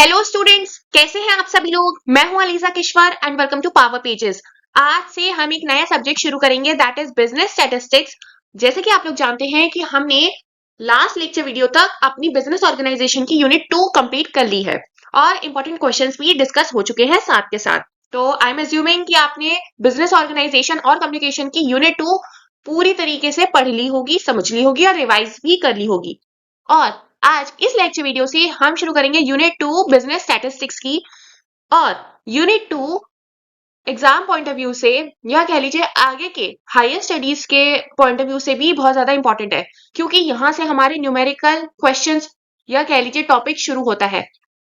Hello students, कैसे हैं आप सभी लोग। मैं हूं Aliza Kishwar and welcome to Power Pages. आज से हम एक नया सब्जेक्ट शुरू करेंगे दैट इज बिजनेस स्टैटिस्टिक्स। जैसे कि आप लोग जानते हैं कि हमने लास्ट लेक्चर वीडियो तक अपनी बिजनेस ऑर्गेनाइजेशन की यूनिट 2 कंप्लीट कर ली है और इंपॉर्टेंट क्वेश्चंस भी डिस्कस हो चुके हैं साथ के साथ। तो आई एम अज्यूमिंग कि आपने बिजनेस ऑर्गेनाइजेशन और कम्युनिकेशन की यूनिट 2 पूरी तरीके से पढ़ ली होगी, समझ ली होगी और रिवाइज भी कर ली होगी। और आज इस लेक्चर वीडियो से हम शुरू करेंगे यूनिट 2 बिजनेस स्टैटिस्टिक्स की। और unit 2 exam point of view से या कह लीजिए आगे के हायर स्टडीज के पॉइंट ऑफ व्यू से भी बहुत ज्यादा इंपॉर्टेंट है, क्योंकि यहां से हमारे न्यूमेरिकल क्वेश्चंस या कह लीजिए टॉपिक शुरू होता है।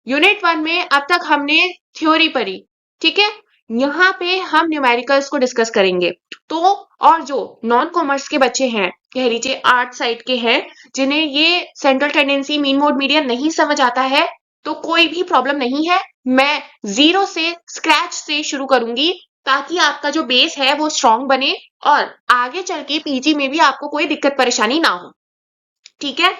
यूनिट 1 में अब तक हमने थ्योरी पढ़ी, ठीक है। यहाँ पे हम न्यूमेरिकल्स को डिस्कस करेंगे। तो और जो नॉन कॉमर्स के बच्चे हैं, कह लीजिए आर्ट साइड के हैं, जिन्हें ये central tendency, mean mode, median नहीं समझ आता है, तो कोई भी प्रॉब्लम नहीं है। मैं जीरो से, स्क्रैच से शुरू करूंगी ताकि आपका जो बेस है वो स्ट्रांग बने और आगे चल के पीजी में भी आपको कोई दिक्कत परेशानी ना हो, ठीक है।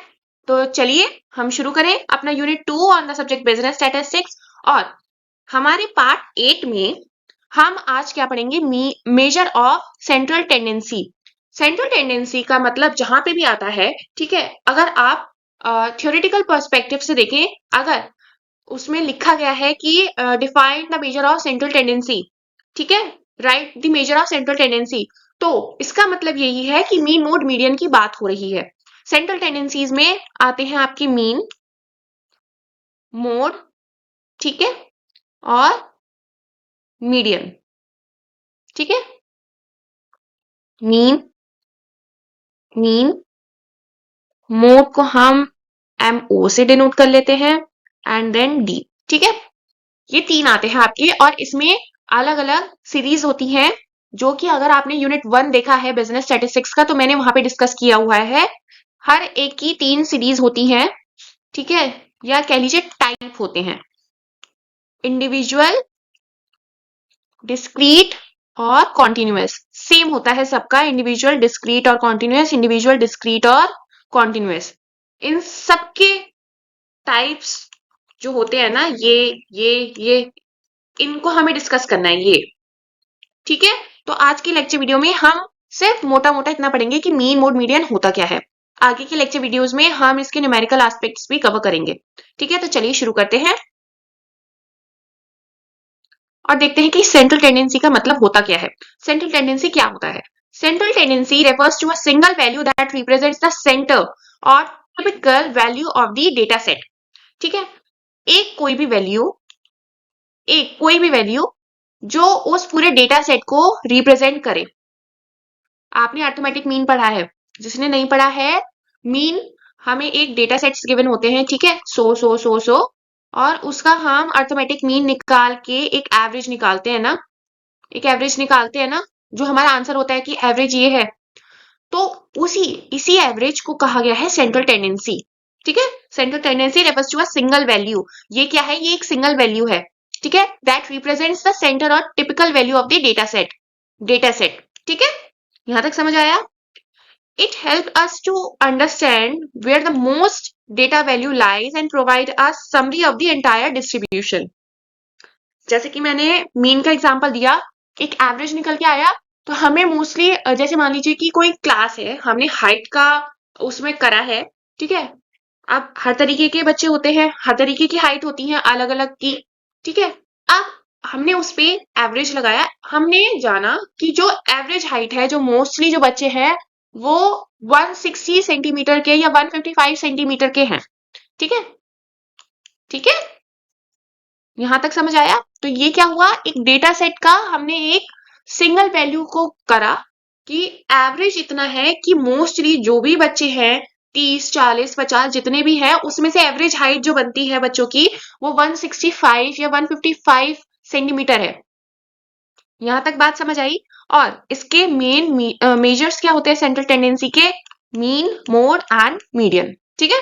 तो चलिए हम शुरू करें अपना unit 2 on the subject business statistics. और हमारे पार्ट 8 में हम आज क्या पढ़ेंगे, measure of central tendency. Central tendency का मतलब जहां पे भी आता है, ठीक है, अगर आप थ्योरेटिकल पर्सपेक्टिव से देखें, अगर उसमें लिखा गया है कि define the measure of central tendency, ठीक है, right the measure of central tendency, तो इसका मतलब यही है कि मीन मोड मीडियन की बात हो रही है। सेंट्रल टेंडेंसीज में आते हैं आपकी मीन, मोड, ठीक है, और मीडियन, ठीक है। मीन, मीन, मोड को हम MO से डिनोट कर लेते हैं एंड देन D, ठीक है। ये तीन आते हैं आपके और इसमें अलग अलग सीरीज होती हैं, जो कि अगर आपने यूनिट 1 देखा है बिजनेस स्टैटिस्टिक्स का तो मैंने वहां पे डिस्कस किया हुआ है। हर एक की 3 सीरीज होती हैं, ठीक है, या कह लीजिए टाइप होते हैं, इंडिविजुअल, डिस्क्रीट और कॉन्टिन्यूअस। सेम होता है सबका, इंडिविजुअल, डिस्क्रीट और कॉन्टिन्यूअस, इंडिविजुअल, डिस्क्रीट और कॉन्टिन्यूअस। इन सबके टाइप्स जो होते हैं ना, ये इनको हमें डिस्कस करना है, ये, ठीक है। तो आज के लेक्चर वीडियो में हम सिर्फ मोटा मोटा इतना पढ़ेंगे कि मीन मोड मीडियन होता क्या है। आगे के लेक्चर वीडियोस में हम इसके न्यूमेरिकल एस्पेक्ट्स भी कवर करेंगे, ठीक है। तो चलिए शुरू करते हैं और देखते हैं कि सेंट्रल टेंडेंसी का मतलब होता क्या है। सेंट्रल टेंडेंसी क्या होता है? Central tendency refers to a single value that represents the center or typical value of the data set, ठीक है। एक कोई भी वैल्यू जो उस पूरे डेटा सेट को रिप्रेजेंट करे। आपने अर्थमेटिक मीन पढ़ा है, जिसने नहीं पढ़ा है, मीन हमें एक डेटा सेट्स गिवन होते हैं, ठीक है, सो, और उसका हम अर्थमेटिक मीन निकाल के एक एवरेज निकालते हैं ना, जो हमारा आंसर होता है कि एवरेज ये है। तो इसी एवरेज को कहा गया है सेंट्रल टेंडेंसी, ठीक है। Central tendency refers to a single value. ये क्या है? ये एक सिंगल वैल्यू है, ठीक है, that represents the centre or typical value of the data set, ठीक है। यहां तक समझ आया? It help us to understand where the most data value lies and provide a summary of the entire distribution. जैसे कि मैंने मीन का एग्जांपल दिया, एक एवरेज निकल के आया, तो हमें मोस्टली जैसे मान लीजिए कि कोई क्लास है, हमने हाइट का उसमें करा है, ठीक है। अब हर तरीके के बच्चे होते हैं, हर तरीके की हाइट होती है अलग अलग की, ठीक है। अब हमने उस पे एवरेज लगाया, हमने जाना कि जो एवरेज हाइट है, जो मोस्टली जो बच्चे हैं वो 160 सेंटीमीटर के या 155 सेंटीमीटर के हैं, ठीक है, ठीक है। यहां तक समझ आया? तो ये क्या हुआ, एक डेटा सेट का हमने एक सिंगल वैल्यू को करा कि एवरेज इतना है कि मोस्टली जो भी बच्चे हैं, 30, 40, 50 जितने भी हैं, उसमें से एवरेज हाइट जो बनती है बच्चों की वो 165 या 155 सेंटीमीटर है। यहां तक बात समझ आई? और इसके मेन मेजर्स क्या होते हैं सेंट्रल टेंडेंसी के? मीन, मोड एंड मीडियन, ठीक है।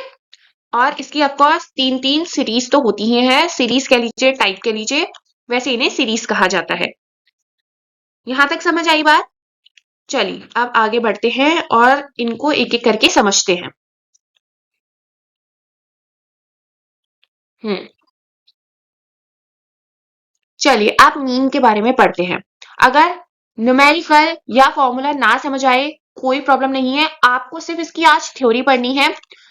और इसकी ऑफकोर्स 3 सीरीज तो होती ही है, सीरीज कह लीजिए, टाइप कह लीजिए, वैसे इन्हें सीरीज कहा जाता है। यहां तक समझ आई बात? चलिए अब आगे बढ़ते हैं और इनको एक एक करके समझते हैं। चलिए आप मीन के बारे में पढ़ते हैं। अगर न्यूमेरिकल या फॉर्मूला ना समझ आए कोई प्रॉब्लम नहीं है, आपको सिर्फ इसकी आज थ्योरी पढ़नी है।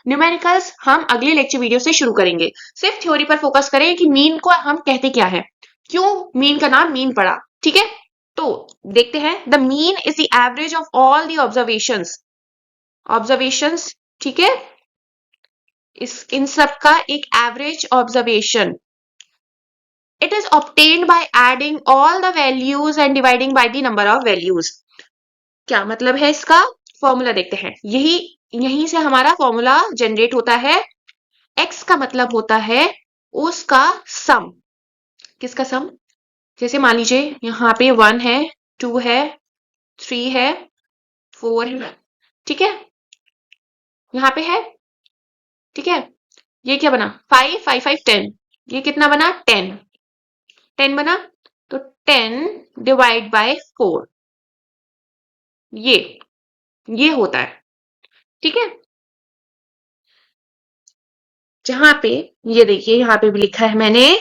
न्यूमेरिकल्स हम अगले लेक्चर वीडियो से शुरू करेंगे। सिर्फ थ्योरी पर फोकस करें कि मीन को हम कहते क्या है, क्यों मीन का नाम मीन पड़ा। ठीक है, तो देखते हैं। The mean is the average of all the observations. ठीक है, इन सब का एक average observation. It is obtained by adding all the values and dividing by the number of values. क्या मतलब है इसका? फॉर्मूला देखते हैं। यहीं से हमारा फॉर्मूला जनरेट होता है। x का मतलब होता है उसका सम। किसका सम? जैसे मान लीजिए यहाँ पे 1 है, 2 है, 3 है, 4 है। ठीक है, यहाँ पे है। ठीक है, ये क्या बना? 5 5 5 10। ये कितना बना? 10 10 बना, तो 10 डिवाइड बाय 4 ये होता है। ठीक है, जहां पे ये देखिए यहाँ पे भी लिखा है मैंने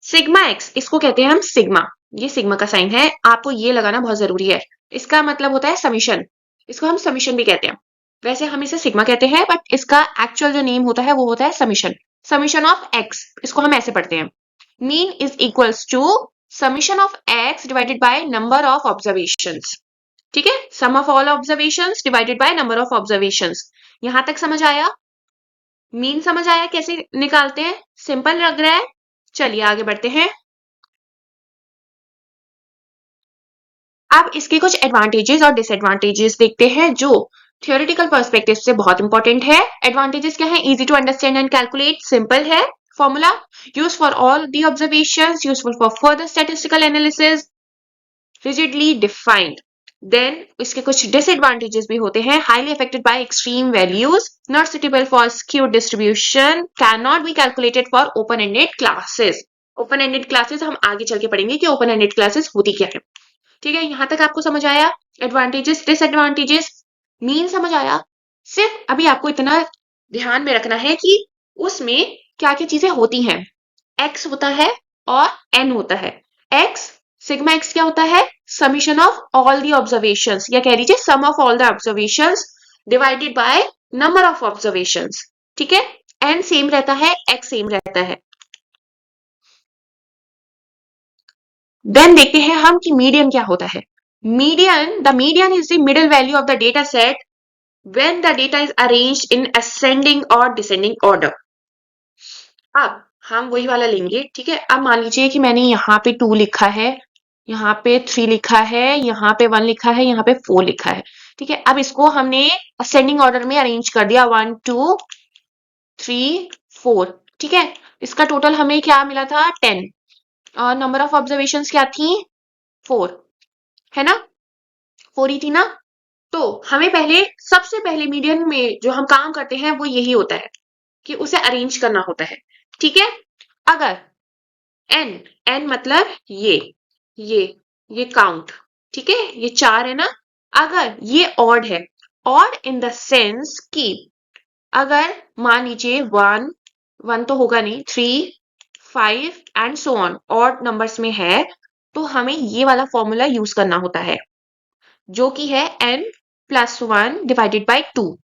सिग्मा एक्स, इसको कहते हैं हम सिग्मा। ये सिग्मा का साइन है, आपको ये लगाना बहुत जरूरी है। इसका मतलब होता है समीशन, इसको हम समीशन भी कहते हैं। वैसे हम इसे सिग्मा कहते हैं, बट इसका एक्चुअल जो नेम होता है वो होता है समीशन। समीशन ऑफ एक्स, इसको हम ऐसे पढ़ते हैं। Mean is equals to summation of x divided by number of observations. ठीक है, sum of all observations divided by number of observations. यहां तक समझ आया? मीन समझ आया कैसे निकालते हैं? सिंपल लग रहा है। चलिए आगे बढ़ते हैं। अब इसके कुछ एडवांटेजेस और डिसएडवांटेजेस देखते हैं जो थियोरेटिकल पर्सपेक्टिव से बहुत इंपॉर्टेंट है। एडवांटेजेस क्या है? Easy to understand and calculate, simple है formula, use for all the observations, useful for further statistical analysis, rigidly defined. Then इसके कुछ डिसएडवांटेजेस भी होते हैं। Highly affected by extreme values, not suitable for skewed distribution, can not be calculated for open ended classes. Open ended classes हम आगे चल के पढ़ेंगे कि ओपन एंडेड क्लासेस होती क्या है। ठीक है, यहां तक आपको समझ आया? एडवांटेजेस डिसएडवांटेजेस, मीन समझ आया? सिर्फ अभी आपको इतना ध्यान में रखना है कि उसमें क्या क्या चीजें होती हैं। एक्स होता है और एन होता है। एक्स, सिग्मा एक्स क्या होता है? Summation of all the observations, या कह लीजिए sum of all the observations divided by number of observations. ठीक है, एन सेम रहता है, एक्स सेम रहता है। देन देखते हैं हम कि मीडियन क्या होता है। The median is the middle value of the data set when the data is arranged in ascending और डिसेंडिंग ऑर्डर। अब हम वही वाला लेंगे। ठीक है, अब मान लीजिए कि मैंने यहाँ पे 2 लिखा है, यहाँ पे 3 लिखा है, यहाँ पे 1 लिखा है, यहाँ पे 4 लिखा है। ठीक है, अब इसको हमने असेंडिंग ऑर्डर में अरेंज कर दिया, 1 2 3 4। ठीक है, इसका टोटल हमें क्या मिला था? 10। और नंबर ऑफ ऑब्जर्वेशंस क्या थी? 4, है ना? 4 ही थी ना? तो हमें सबसे पहले मीडियन में जो हम काम करते हैं वो यही होता है कि उसे अरेंज करना होता है। ठीक है, अगर एन मतलब ये काउंट, ठीक है, ये 4 है ना? अगर ये ऑड है, ऑड इन द सेंस कि अगर मान लीजिए 1 तो होगा नहीं, 3 5 and so on odd numbers में है, तो हमें ये वाला फॉर्मूला यूज करना होता है जो कि है n+1 डिवाइडेड बाय 2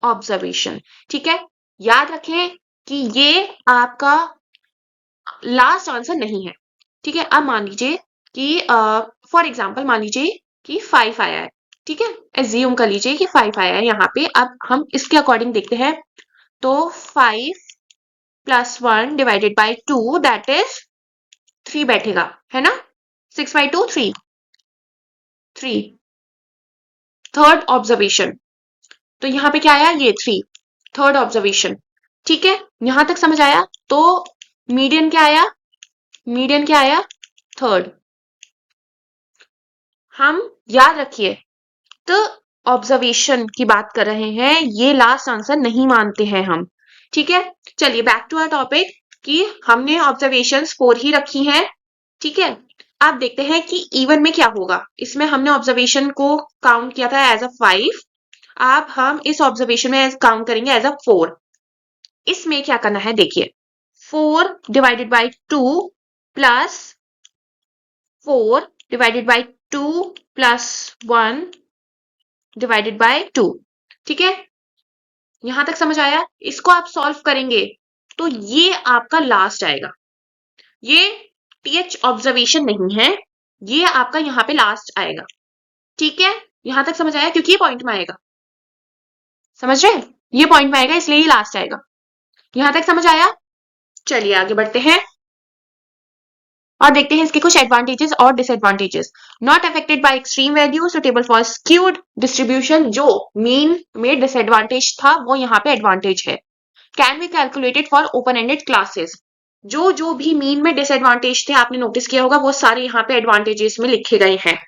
ऑब्जर्वेशन। ठीक है, याद रखें कि ये आपका लास्ट आंसर नहीं है। ठीक है, अब मान लीजिए कि फॉर एग्जांपल मान लीजिए कि 5 आया है। ठीक है, एज्यूम कर लीजिए कि 5 आया है यहाँ पे। अब हम इसके अकॉर्डिंग देखते हैं, तो 5+1 डिवाइडेड बाय 2 दैट इज 3 बैठेगा, है ना? 6/2 3। थर्ड ऑब्जर्वेशन, तो यहाँ पे क्या आया? ये 3, थर्ड ऑब्जर्वेशन। ठीक है, यहां तक समझ आया? तो मीडियन क्या आया? मीडियन क्या आया? थर्ड। हम याद रखिए, तो ऑब्जर्वेशन की बात कर रहे हैं, ये लास्ट आंसर नहीं मानते हैं हम। ठीक है, चलिए बैक टू आवर टॉपिक कि हमने ऑब्जर्वेशंस 4 ही रखी हैं। ठीक है, अब देखते हैं कि इवन में क्या होगा। इसमें हमने ऑब्जर्वेशन को काउंट किया था एज अ 5, अब हम इस ऑब्जर्वेशन में काउंट करेंगे एज अ 4। इसमें क्या करना है देखिए, 4 divided by 2 plus 4 divided by 2 plus 1 divided by 2। ठीक है, यहां तक समझ आया? इसको आप सॉल्व करेंगे तो ये आपका लास्ट आएगा। ये टीएच ऑब्जर्वेशन नहीं है, ये आपका यहाँ पे लास्ट आएगा। ठीक है, यहां तक समझ आया? क्योंकि ये पॉइंट में आएगा, समझ रहे हैं? ये पॉइंट में आएगा इसलिए ये लास्ट आएगा। यहां तक समझ आया? चलिए आगे बढ़ते हैं और देखते हैं इसके कुछ एडवांटेजेस और disadvantages. Not affected by extreme value, suitable for skewed distribution. जो मीन में डिसएडवांटेज था वो यहाँ पे एडवांटेज है। Can be calculated for open ended classes. जो भी मीन में डिसएडवांटेज थे आपने नोटिस किया होगा वो सारे यहाँ पे एडवांटेजेस में लिखे गए हैं,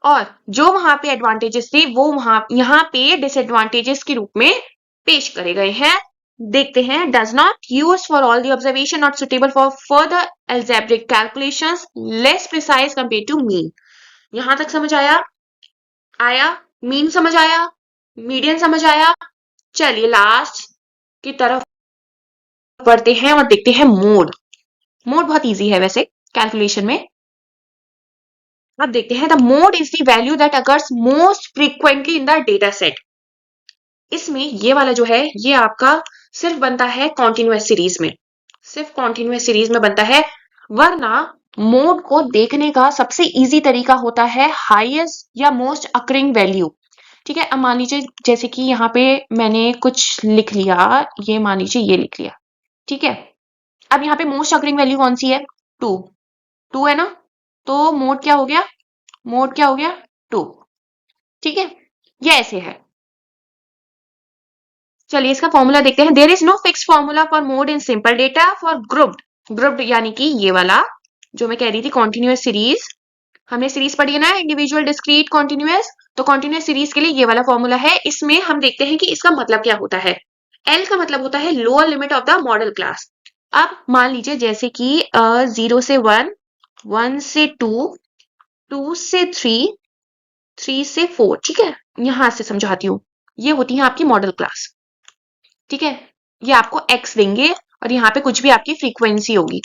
और जो वहां पे एडवांटेजेस थे वो वहां यहाँ पे डिसएडवांटेजेस के रूप में पेश करे गए हैं। देखते हैं। Does not use for all the observation, not suitable for further algebraic calculations, less precise compare to mean. यहां तक समझ आया? आया? मीन समझ आया? मीडियन समझ आया? चलिए लास्ट की तरफ बढ़ते हैं और देखते हैं मोड। मोड बहुत इजी है वैसे कैलकुलेशन में। अब देखते हैं, the mode is the value that occurs most frequently in the data set. इसमें ये वाला जो है ये आपका सिर्फ बनता है कॉन्टिन्यूअस सीरीज में, सिर्फ कॉन्टिन्यूअस सीरीज में बनता है, वरना मोड को देखने का सबसे इजी तरीका होता है हाईएस्ट या मोस्ट अकरिंग वैल्यू। ठीक है, अब मान लीजिए जैसे कि यहाँ पे मैंने कुछ लिख लिया, ये मान लीजिए ये लिख लिया। ठीक है, अब यहाँ पे मोस्ट अकरिंग वैल्यू कौन सी है? 2 है ना, तो मोड क्या हो गया? मोड क्या हो गया? 2। ठीक है, ये ऐसे है। चलिए इसका फॉर्मूला देखते हैं। There is no fix formula for mode in simple data for grouped यानी कि ये वाला जो मैं कह रही थी कॉन्टिन्यूअस सीरीज, हमने सीरीज पढ़ी है ना, इंडिविजुअल डिस्क्रीट कॉन्टिन्यूअस, तो कॉन्टिन्यूअस सीरीज के लिए ये वाला फॉर्मूला है। इसमें हम देखते हैं कि इसका मतलब क्या होता है। एल का मतलब होता है lower limit of the modal class. अब मान लीजिए जैसे कि 0 से 1, 1 से 2, 2 से 3, 3 से 4। ठीक है, यहां से समझाती हूँ। ये होती है आपकी मॉडल क्लास। ठीक है, ये आपको एक्स देंगे और यहाँ पे कुछ भी आपकी फ्रीक्वेंसी होगी।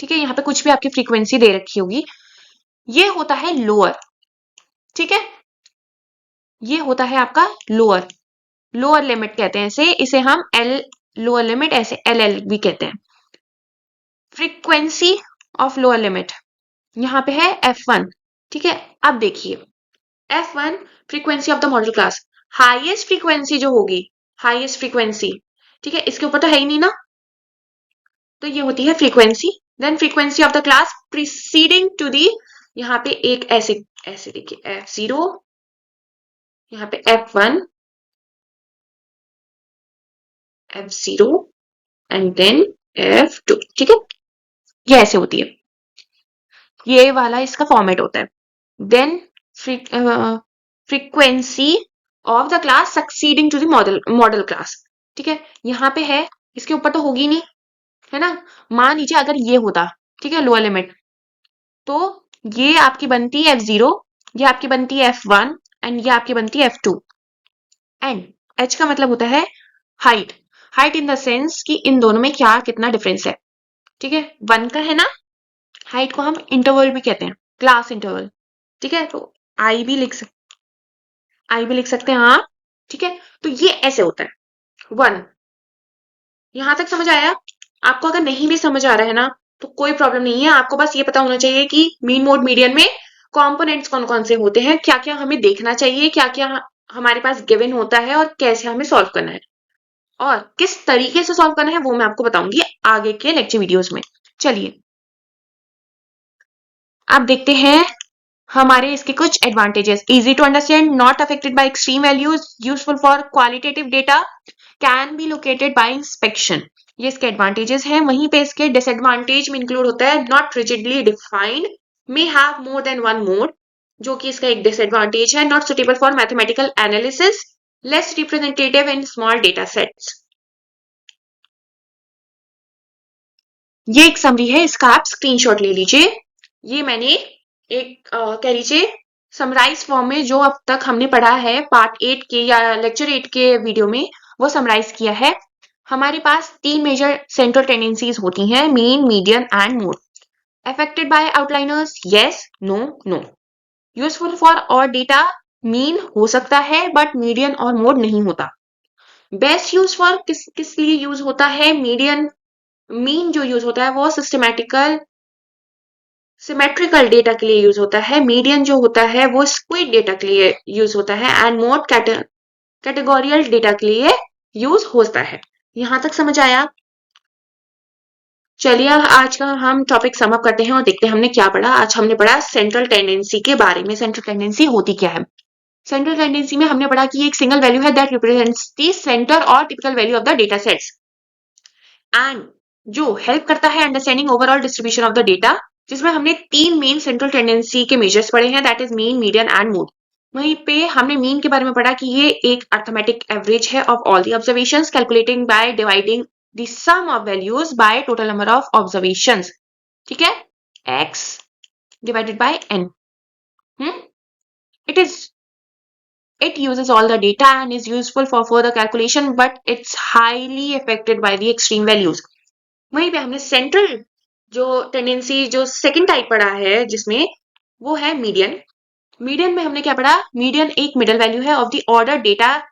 ठीक है, यहाँ पे कुछ भी आपकी फ्रीक्वेंसी दे रखी होगी। ये होता है लोअर। ठीक है, ये होता है आपका लोअर, लोअर लिमिट कहते हैं इसे हम एल लोअर लिमिट, ऐसे एल एल भी कहते हैं। फ्रीक्वेंसी ऑफ लोअर लिमिट यहाँ पे है F1। ठीक है, अब देखिए F1 frequency of the modal class, highest frequency जो होगी, हाईएस्ट फ्रीक्वेंसी, ठीक है, इसके ऊपर तो है ही नहीं ना, तो ये होती है frequency. Then frequency of the class preceding to the, यहाँ पे एक ऐसे ऐसे देखिए F0, यहाँ पे F1, F0 and then F2। ठीक है, ये ऐसे होती है, ये वाला इसका फॉर्मेट होता है। Then frequency of the class succeeding to the modal class. ठीक है, यहाँ पे है, इसके ऊपर तो होगी नहीं, है ना। मान लीजिए अगर ये होता, ठीक है, लोअर लिमिट, तो ये आपकी बनती है F0, ये आपकी बनती है F1 एंड ये आपकी बनती है F2। एंड H का मतलब होता है height, height in the sense कि इन दोनों में क्या कितना डिफरेंस है। ठीक है, 1 का है ना, हाइट को हम इंटरवल भी कहते हैं, क्लास इंटरवल। ठीक है, तो आई भी लिख सकते हैं आप। ठीक है, तो ये ऐसे होता है 1। यहां तक समझ आया? आपको अगर नहीं भी समझ आ रहा है ना तो कोई प्रॉब्लम नहीं है, आपको बस ये पता होना चाहिए कि मीन मोड मीडियन में कंपोनेंट्स कौन कौन से होते हैं, क्या क्या हमें देखना चाहिए, क्या क्या हमारे पास गिवन होता है और कैसे हमें सॉल्व करना है, और किस तरीके से सॉल्व करना है वो मैं आपको बताऊंगी आगे के लेक्चर वीडियोस में। चलिए अब देखते हैं हमारे इसके कुछ advantages. Easy to understand, not affected by extreme values, useful for qualitative data, can be located by inspection. ये इसके एडवांटेजेस हैं। वहीं पे इसके डिसएडवांटेज में इंक्लूड होता है not rigidly defined, may have more than one mod, जो कि इसका एक डिसएडवांटेज है। Not suitable for mathematical analysis, less representative in small data sets. ये एक समरी है, इसका आप स्क्रीनशॉट ले लीजिए। ये मैंने एक कह लीजिए समराइज फॉर्म में जो अब तक हमने पढ़ा है पार्ट 8 के या लेक्चर 8 के वीडियो में, वो समराइज किया है। हमारे पास 3 मेजर सेंट्रल टेंडेंसीज होती हैं, mean, median and mode. Affected by outliners? Yes, no, no. Useful for और डेटा मीन हो सकता है बट मीडियन और मोड नहीं होता. बेस्ट यूज फॉर किस लिए यूज होता है? मीडियन मीन जो यूज होता है वो सिमेट्रिकल डेटा के लिए यूज होता है. मीडियन जो होता है वो स्क्विड डेटा के लिए यूज होता है. एंड मोड कैटेगोरियल डेटा के लिए यूज होता है. यहां तक समझ आया? चलिए आज का हम टॉपिक सम अप करते हैं और देखते हैं हमने क्या पढ़ा. आज हमने पढ़ा सेंट्रल टेंडेंसी के बारे में. सेंट्रल टेंडेंसी होती क्या है? सेंट्रल टेंडेंसी में हमने पढ़ा कि एक सिंगल वैल्यू है that represents the centre or typical value of the data sets and जो हेल्प करता है understanding overall distribution of the data, जिसमें हमने 3 मेन सेंट्रल टेंडेंसी के मेजर्स पढ़े हैं, that is mean, median and mode. वहीं पे हमने मीन के बारे में पढ़ा कि ये एक अर्थमेटिक एवरेज है of all the observations calculating by dividing the sum of values by total number of observations. ठीक है, x divided by n. It uses all the data and is useful for further calculation, but it's highly affected by the extreme values. वहीं पे हमने central जो tendency जो second type पढ़ा है जिसमें वो है मीडियन. मीडियन में हमने क्या पढ़ा? मीडियन एक मिडल वैल्यू है ऑफ द ऑर्डर डेटा,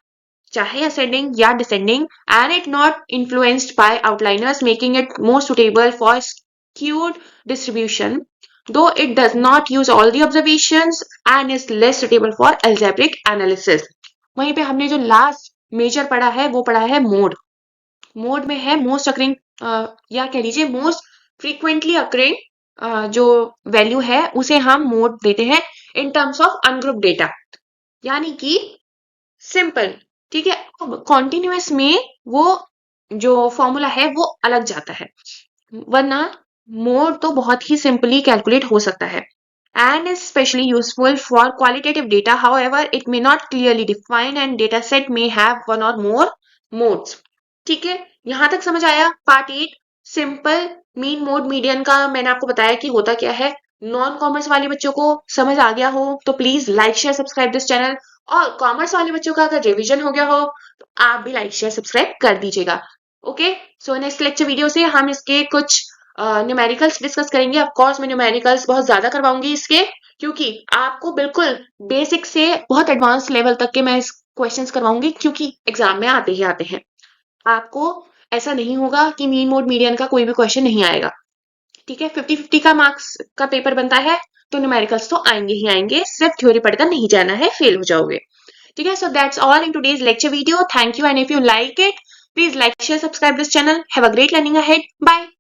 चाहे असेंडिंग या descending, and it not influenced by outliers making it more suitable for skewed distribution, though it does not use all the observations and is less suitable for algebraic analysis. वहीं पे हमने जो last major पढ़ा है वो पढ़ा है mode. Mode में है मोस्ट अकरिंग या कह लीजिए मोस्ट फ्रीक्वेंटली अकरिंग जो वैल्यू है उसे हम मोड देते हैं in terms of ungroup data, यानी कि सिंपल. ठीक है, अब कॉन्टिन्यूअस में वो जो फॉर्मूला है वो अलग जाता है, वरना मोड तो बहुत ही सिंपली कैलकुलेट हो सकता है. And is especially useful for qualitative data. However, it may not clearly define and data set may have one or more modes. ठीक है, यहां तक समझ आया? Part 8 simple mean mode median का मैंने आपको बताया कि होता क्या है. नॉन कॉमर्स वाले बच्चों को समझ आ गया हो तो please like share subscribe this channel, और कॉमर्स वाले बच्चों का अगर रिवीजन हो गया हो तो आप भी लाइक शेयर सब्सक्राइब कर दीजिएगा. Okay, so next lecture video से हम इसके कुछ न्यूमेरिकल्स डिस्कस करेंगे. ऑफ कोर्स मैं न्यूमेरिकल्स बहुत ज्यादा करवाऊंगी इसके, क्योंकि आपको बिल्कुल बेसिक से बहुत एडवांस लेवल तक के मैं क्वेश्चंस करवाऊंगी, क्योंकि एग्जाम में आते ही आते हैं. आपको ऐसा नहीं होगा कि मीन मोड मीडियन का कोई भी क्वेश्चन नहीं आएगा. ठीक है, 50-50 का मार्क्स का पेपर बनता है तो न्यूमेरिकल्स तो आएंगे ही आएंगे. सिर्फ थ्योरी पढ़कर नहीं जाना है, फेल हो जाओगे. ठीक है, so that's all in today's lecture video. Thank you, and if you like it, please like, share, subscribe this channel. Have a great learning ahead. Bye.